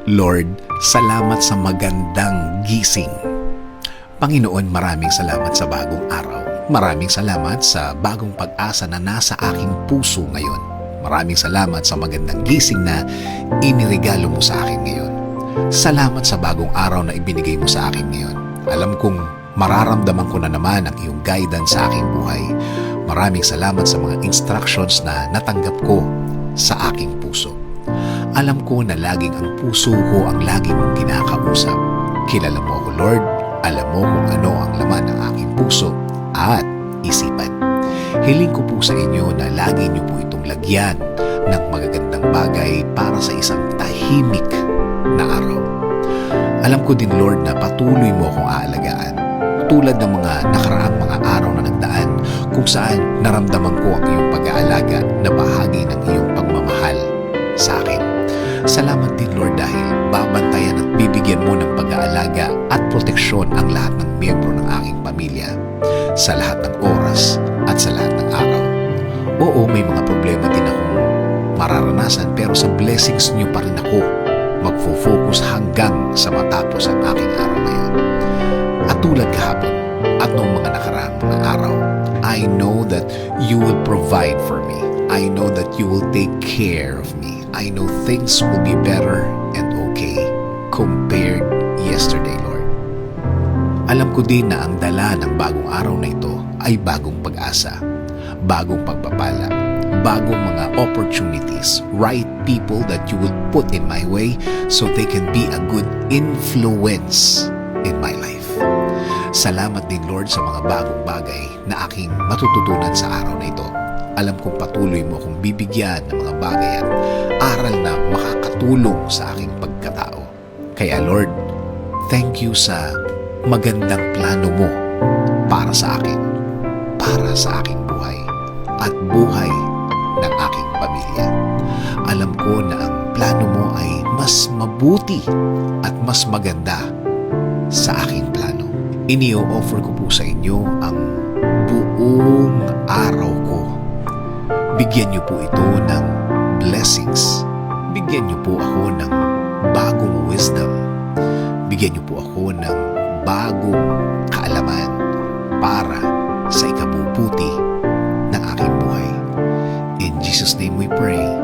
Lord, salamat sa magandang gising. Panginoon, maraming salamat sa bagong araw. Maraming salamat sa bagong pag-asa na nasa aking puso ngayon. Maraming salamat sa magandang gising na iniregalo mo sa akin ngayon. Salamat sa bagong araw na ibinigay mo sa akin ngayon. Alam kong mararamdaman ko na naman ang iyong guidance sa aking buhay. Maraming salamat sa mga instructions na natanggap ko sa aking puso. Alam ko na laging ang puso ko ang lagi mong kinakausap. Kilala mo ako, Lord. Alam mo kung ano ang laman ng aking puso at isipan. Hiling ko po sa inyo na lagi niyo po itong lagyan ng magagandang bagay para sa isang tahimik na araw. Alam ko din, Lord, na patuloy mo akong aalagaan. Tulad ng mga nakaraang mga araw na nagdaan kung saan naramdaman ko ang iyong pag-aalaga na bahagi ng iyong pagmamahal sa akin. Salamat din, Lord, dahil babantayan at bibigyan mo ng pag-aalaga at proteksyon ang lahat ng miyembro ng aking pamilya sa lahat ng oras at sa lahat ng araw. Oo, may mga problema din akong mararanasan pero sa blessings niyo pa rin ako magfo-focus hanggang sa matapos ang aking araw ngayon. At tulad kahapon at noong mga nakaraang mga araw, I know that you will provide for me. I know that you will take care of me. I know things will be better and okay compared yesterday, Lord. Alam ko din na ang dala ng bagong araw na ito ay bagong pag-asa, bagong pagpapala, bagong mga opportunities, right people that you will put in my way so they can be a good influence in my life. Salamat din, Lord, sa mga bagong bagay na aking matututunan sa araw na ito. Alam kong patuloy mo akong bibigyan ng mga bagay at aral na makakatulong sa aking pagkatao. Kaya, Lord, thank you sa magandang plano mo para sa akin, para sa aking buhay at buhay ng aking pamilya. Alam ko na ang plano mo ay mas mabuti at mas maganda sa aking plano. Ini-offer ko po sa inyo ang buong araw ko. Bigyan niyo po ito ng blessings. Bigyan niyo po ako ng bagong wisdom. Bigyan niyo po ako ng bagong kaalaman para sa ikabubuti ng aking buhay. In Jesus' name we pray.